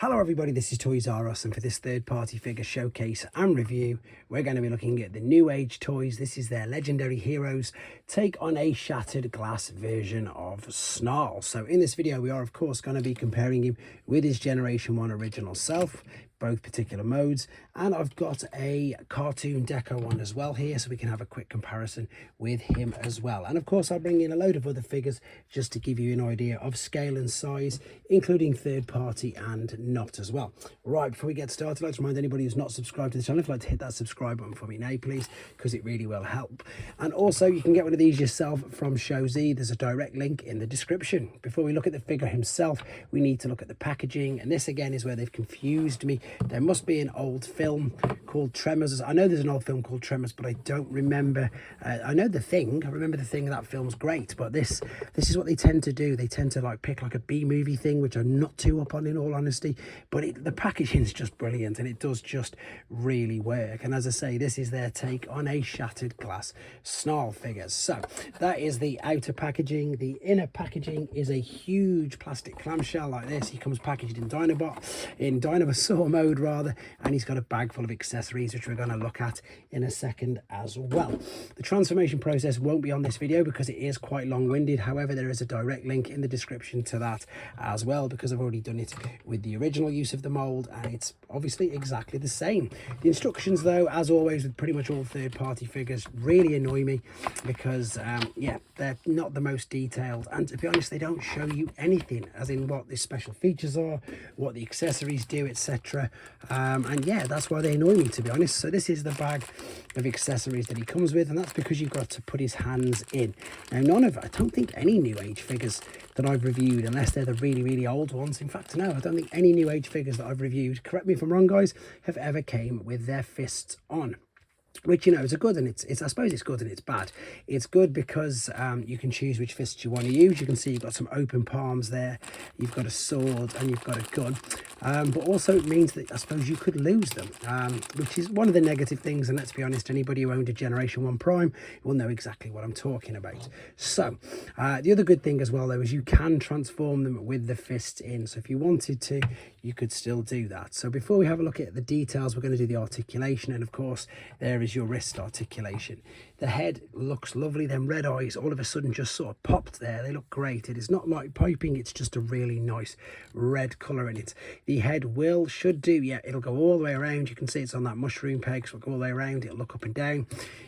Hello everybody, this is toysareruss, and for this third-party figure showcase and review, we're going to be looking at the Newage toys. This is their Legendary Heroes take on a shattered glass version of Snarl. So in this video, we are of course going to be comparing him with his Generation 1 original self, both particular modes, and I've got a cartoon deco one as well here, so we can have a quick comparison with him as well. And of course I'll bring in a load of other figures just to give you an idea of scale and size, including third party and not as well. Right, before we get started, I'd like to remind anybody who's not subscribed to the channel, if you'd like to hit that subscribe button for me now please, because it really will help. And also you can get one of these yourself from Show Z. There's a direct link in the description. Before we look at the figure himself, we need to look at the packaging, and this again is where they've confused me. There must be an old film called Tremors. I know there's an old film called Tremors, but I don't remember. I know The Thing. I remember The Thing. That film's great, but this is what they tend to do. They tend to like pick like a B-movie thing, which I'm not too up on in all honesty. But the packaging is just brilliant, and it does just really work. And as I say, this is their take on a shattered glass Snarl figures. So that is the outer packaging. The inner packaging is a huge plastic clamshell like this. He comes packaged in Dinosaur mode rather, and he's got a bag full of accessories which we're going to look at in a second as well. The transformation process won't be on this video because it is quite long-winded. However, there is a direct link in the description to that as well, because I've already done it with the original use of the mold, and it's obviously exactly the same. The instructions though, as always with pretty much all third-party figures, really annoy me because yeah, they're not the most detailed, and to be honest, they don't show you anything as in what the special features are, what the accessories do, etc. And yeah, that's why they annoy me, to be honest. So this is the bag of accessories that he comes with, and that's because you've got to put his hands in. Now I don't think any Newage figures that I've reviewed, unless they're the really old ones, in fact no, I don't think any Newage figures that I've reviewed, correct me if I'm wrong guys, have ever came with their fists on. Which, you know, is a good, and it's I suppose it's good and it's bad. It's good because you can choose which fists you want to use. You can see you've got some open palms there, you've got a sword, and you've got a gun. But also it means that I suppose you could lose them, which is one of the negative things. And let's be honest, anybody who owned a Generation 1 Prime will know exactly what I'm talking about. So the other good thing as well though is you can transform them with the fists in. So if you wanted to, you could still do that. So before we have a look at the details, we're going to do the articulation, and of course there is your wrist articulation. The head looks lovely. Them red eyes all of a sudden just sort of popped there. They look great. It is not like piping, it's just a really nice red color in it. The head should do, yeah, it'll go all the way around. You can see it's on that mushroom peg, so it'll go all the way around. It'll look up and down.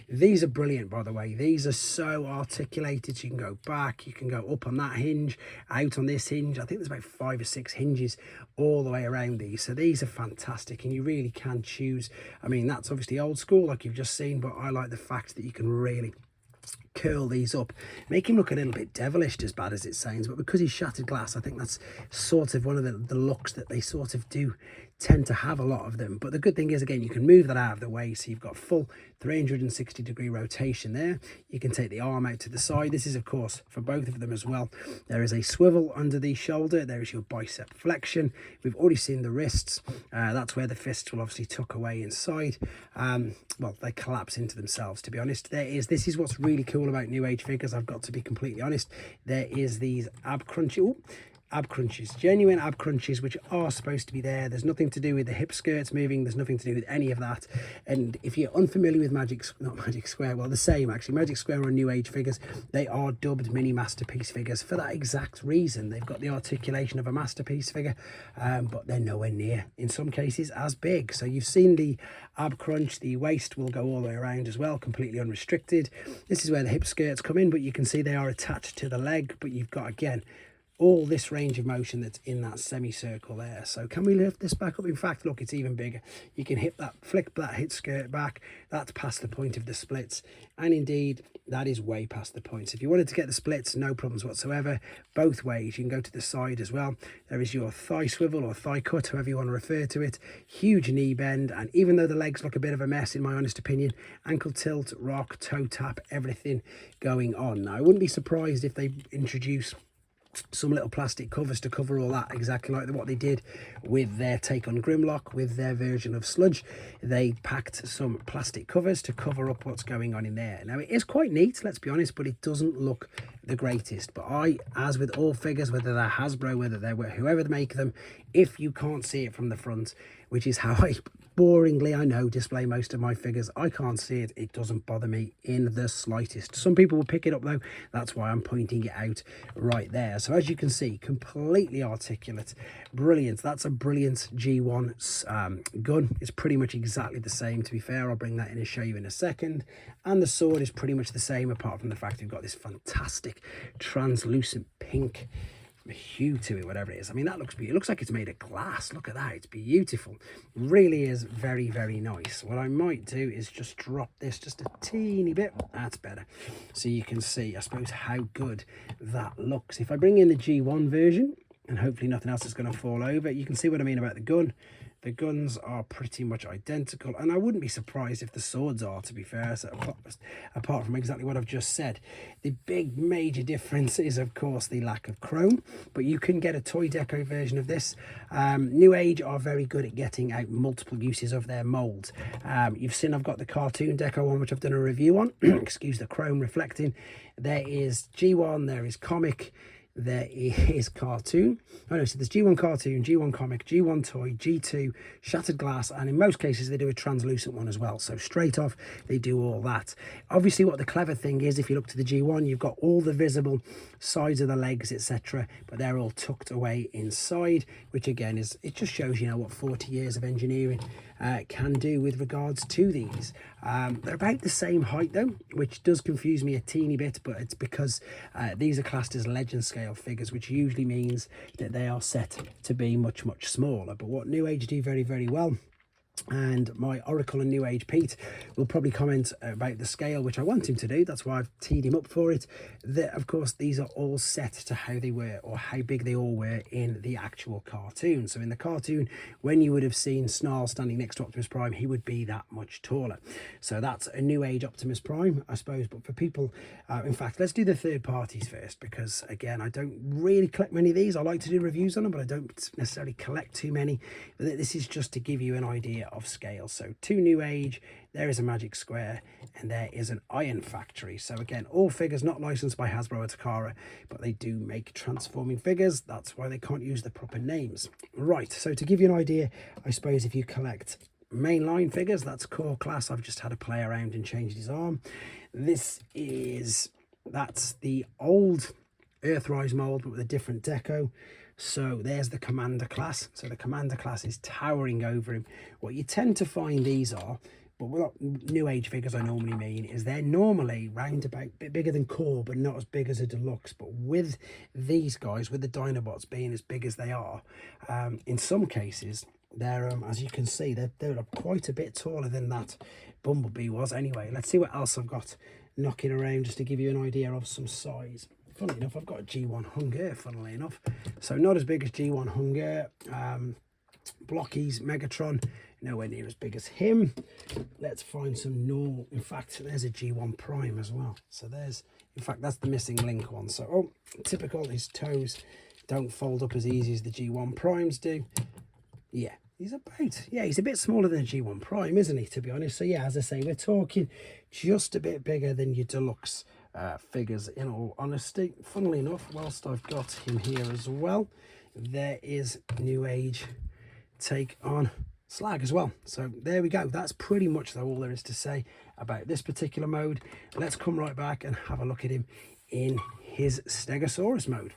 These are brilliant, by the way. These are so articulated, so you can go back, you can go up on that hinge, out on this hinge. I think there's about 5 or 6 hinges all the way around these, so these are fantastic, and you really can choose. I mean, that's obviously old school like you've just seen, but I like the fact that you can really curl these up, make him look a little bit devilish, as bad as it sounds, but because he's shattered glass, I think that's sort of one of the looks that they sort of do tend to have, a lot of them. But the good thing is, again, you can move that out of the way, so you've got full 360-degree rotation there. You can take the arm out to the side. This is of course for both of them as well. There is a swivel under the shoulder. There is your bicep flexion. We've already seen the wrists. That's where the fists will obviously tuck away inside. Well, they collapse into themselves, to be honest. This is what's really cool about Newage figures, I've got to be completely honest. There is these ab crunches, genuine ab crunches, which are supposed to be there. There's nothing to do with the hip skirts moving. There's nothing to do with any of that. And if you're unfamiliar with Magic Square, well, the same actually, Magic Square or Newage figures, they are dubbed mini masterpiece figures for that exact reason. They've got the articulation of a masterpiece figure, but they're nowhere near, in some cases, as big. So you've seen the ab crunch. The waist will go all the way around as well, completely unrestricted. This is where the hip skirts come in, but you can see they are attached to the leg, but you've got, again, all this range of motion that's in that semicircle there. So can we lift this back up? In fact, look, it's even bigger. You can flick that hip skirt back. That's past the point of the splits, and indeed that is way past the points. If you wanted to get the splits, no problems whatsoever, both ways. You can go to the side as well. There is your thigh swivel or thigh cut, however you want to refer to it. Huge knee bend, and even though the legs look a bit of a mess in my honest opinion, ankle tilt, rock, toe tap, everything going on. Now I wouldn't be surprised if they introduce some little plastic covers to cover all that, exactly like what they did with their take on Grimlock, with their version of Sludge. They packed some plastic covers to cover up what's going on in there. Now, it is quite neat, let's be honest, but it doesn't look the greatest. But as with all figures, whether they're Hasbro, whether they're whoever they make them, if you can't see it from the front, which is how I boringly, I know, display most of my figures, I can't see it, it doesn't bother me in the slightest. Some people will pick it up though, that's why I'm pointing it out right there. So as you can see, completely articulate, brilliant. That's a brilliant G1 gun. It's pretty much exactly the same, to be fair. I'll bring that in and show you in a second. And the sword is pretty much the same, apart from the fact we've got this fantastic translucent pink hue to it, whatever it is. I mean, that looks beautiful. It looks like it's made of glass. Look at that, it's beautiful. Really is very, very nice. What I might do is just drop this just a teeny bit. That's better, so you can see, I suppose, how good that looks. If I bring in the G1 version, and hopefully nothing else is going to fall over, you can see what I mean about the gun. The guns are pretty much identical, and I wouldn't be surprised if the swords are, to be fair, so apart from exactly what I've just said. The big major difference is, of course, the lack of chrome, but you can get a toy deco version of this. Newage are very good at getting out multiple uses of their molds. You've seen I've got the cartoon deco one, which I've done a review on. Excuse the chrome reflecting. There is G1, there is comic, there is cartoon. Oh no, so there's G1 cartoon, G1 comic, G1 toy, G2 shattered glass, and in most cases they do a translucent one as well. So straight off they do all that. Obviously, what the clever thing is, if you look to the G1, you've got all the visible sides of the legs, etc., but they're all tucked away inside, which again is, it just shows, you know, what 40 years of engineering can do with regards to these. They're about the same height though, which does confuse me a teeny bit, but it's because these are classed as legend scale figures, which usually means that they are set to be much, much smaller. But what Newage do very, very well, and my Oracle and Newage Pete will probably comment about the scale, which I want him to do, that's why I've teed him up for it, that of course these are all set to how they were, or how big they all were in the actual cartoon. So in the cartoon, when you would have seen Snarl standing next to Optimus Prime, he would be that much taller. So that's a Newage Optimus Prime, I suppose. But for people, in fact, let's do the third parties first, because again, I don't really collect many of these. I like to do reviews on them, but I don't necessarily collect too many. But this is just to give you an idea of scale. So to Newage, there is a Magic Square, and there is an Iron Factory. So again, all figures not licensed by Hasbro or Takara, but they do make transforming figures. That's why they can't use the proper names. Right, so to give you an idea, I suppose if you collect mainline figures, that's core class. I've just had to play around and changed his arm. That's the old Earthrise mold, but with a different deco. So there's the Commander class. So the Commander class is towering over him. What you tend to find these are, but what Newage figures I normally mean, is they're normally round about a bit bigger than core, but not as big as a deluxe. But with these guys, with the Dinobots being as big as they are, in some cases, they're, as you can see, they're quite a bit taller than that Bumblebee was. Anyway, let's see what else I've got knocking around, just to give you an idea of some size. Funnily enough, I've got a G1 Hunger, funnily enough. So not as big as G1 Hunger. Blocky's Megatron, nowhere near as big as him. Let's find some normal. In fact, there's a G1 Prime as well. So there's, in fact, that's the missing link one. So, oh, typical, his toes don't fold up as easy as the G1 Primes do. Yeah, he's a bit smaller than a G1 Prime, isn't he, to be honest? So yeah, as I say, we're talking just a bit bigger than your deluxe figures, in all honesty. Funnily enough, whilst I've got him here as well, there is Newage take on Slag as well. So there we go. That's pretty much all there is to say about this particular mode. Let's come right back and have a look at him in his Stegosaurus mode.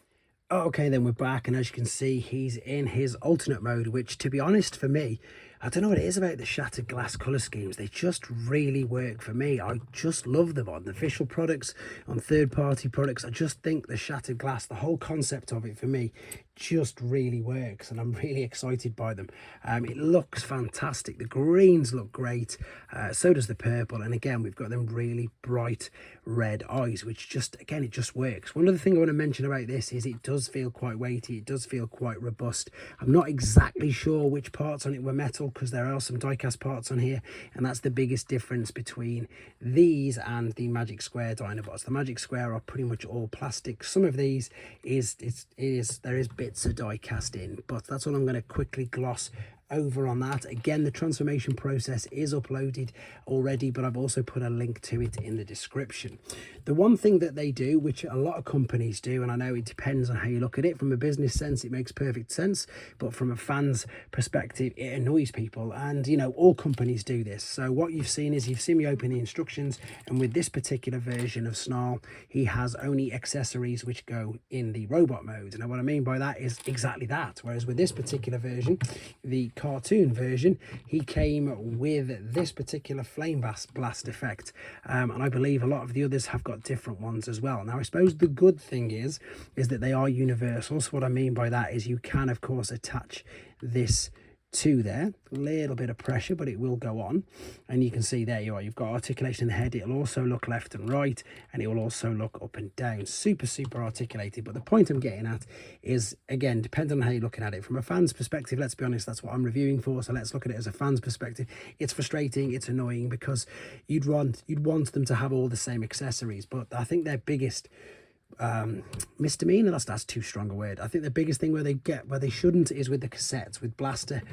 Okay, then we're back, and as you can see, he's in his alternate mode, which, to be honest, for me, I don't know what it is about the shattered glass colour schemes. They just really work for me. I just love them on official products, on third-party products. I just think the shattered glass, the whole concept of it for me, just really works, and I'm really excited by them. It looks fantastic. The greens look great. So does the purple. And again, we've got them really bright red eyes, which just, again, it just works. One other thing I want to mention about this is it does feel quite weighty. It does feel quite robust. I'm not exactly sure which parts on it were metal. because there are some die-cast parts on here, and that's the biggest difference between these and the Magic Square Dinobots. The Magic Square are pretty much all plastic. Some of these there is bits of die-cast in, but that's all I'm going to quickly gloss over on that. Again, the transformation process is uploaded already, but I've also put a link to it in the description. The one thing that they do, which a lot of companies do, and I know it depends on how you look at it, from a business sense it makes perfect sense, but from a fan's perspective it annoys people, and you know, all companies do this. So what you've seen is, you've seen me open the instructions, and with this particular version of Snarl, he has only accessories which go in the robot mode. And what I mean by that is exactly that, whereas with this particular version, the cartoon version, he came with this particular flame blast effect, and I believe a lot of the others have got different ones as well. Now I suppose the good thing is that they are universal. So what I mean by that is you can of course attach this to there, a little bit of pressure, but it will go on, and you can see there you are, you've got articulation in the head. It'll also look left and right, and it will also look up and down. Super articulated. But the point I'm getting at is, again, depending on how you're looking at it, from a fan's perspective, let's be honest, that's what I'm reviewing for, so let's look at it as a fan's perspective. It's frustrating, it's annoying, because you'd want them to have all the same accessories, but I think their biggest misdemeanor, that's too strong a word. I think the biggest thing where they shouldn't is with the cassettes. With Blaster,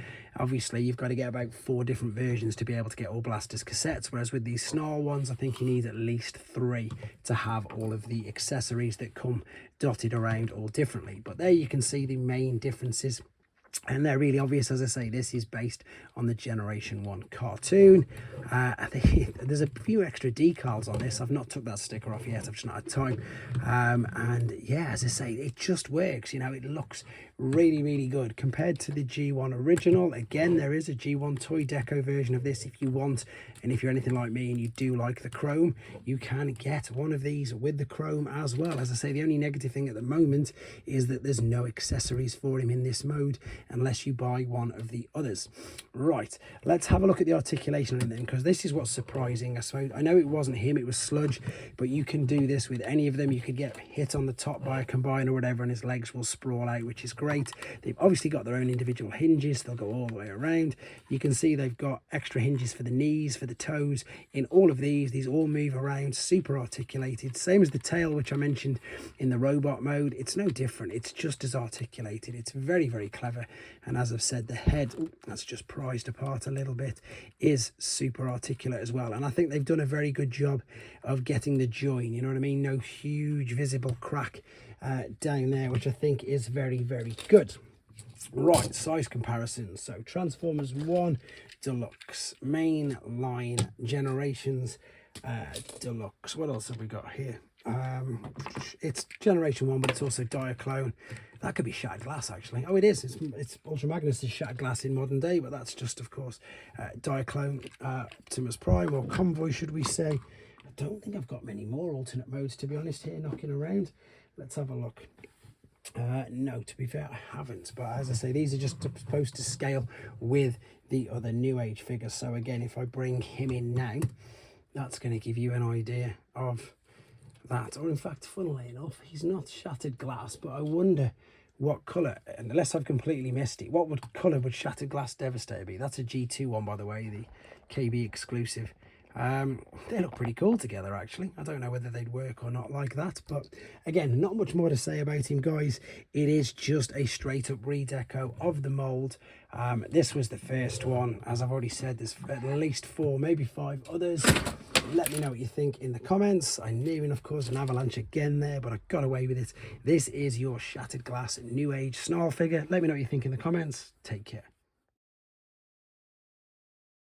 obviously you've got to get about 4 different versions to be able to get all Blaster's cassettes, whereas with these Snarl ones, I think you need at least 3 to have all of the accessories that come dotted around all differently. But there you can see the main differences, and they're really obvious. As I say, this is based on the Generation 1 cartoon. I think there's a few extra decals on this. I've not took that sticker off yet, I've just not had time. And yeah, as I say, it just works. You know, it looks really good compared to the G1 original. Again, there is a G1 toy deco version of this if you want, and if you're anything like me and you do like the chrome, you can get one of these with the chrome as well. As I say, the only negative thing at the moment is that there's no accessories for him in this mode unless you buy one of the others. Right, let's have a look at the articulation on them, because this is what's surprising. I suppose, I know it wasn't him, it was Sludge, but you can do this with any of them. You could get hit on the top by a combine or whatever, and his legs will sprawl out, which is great. They've obviously got their own individual hinges, they'll go all the way around. You can see they've got extra hinges for the knees, for the toes. In all of these all move around, super articulated. Same as the tail, which I mentioned in the robot mode. It's no different, it's just as articulated. It's very clever. And as I've said, the head, that's just prized apart a little bit, is super articulate as well. And I think they've done a very good job of getting the join, you know what I mean? No huge visible crack down there, which I think is very good. Right, size comparisons. So Transformers 1 Deluxe, main line, Generations Deluxe. What else have we got here? It's Generation 1, but it's also Diaclone. That could be shattered glass, actually. Oh, it is. It's Ultra Magnus is shattered glass in modern day, but that's just, of course, Diaclone, Optimus Prime, or Convoy, should we say. I don't think I've got many more alternate modes, to be honest, here knocking around. Let's have a look. No, to be fair, I haven't. But as I say, these are just supposed to scale with the other New Age figures. So again, if I bring him in now, that's going to give you an idea of that. Or in fact, funnily enough, he's not shattered glass, but I wonder what colour, unless I've completely missed it, what colour would Shattered Glass Devastator be? That's a G2 one, by the way, the KB exclusive. They look pretty cool together, actually. I don't know whether they'd work or not like that, but again, not much more to say about him, guys. It is just a straight up redeco of the mold. This was the first one. As I've already said, there's at least 4, maybe 5 others. Let me know what you think in the comments. I knew, and of course, an avalanche again there, but I got away with it. This is your Shattered Glass New Age Snarl figure. Let me know what you think in the comments. Take care.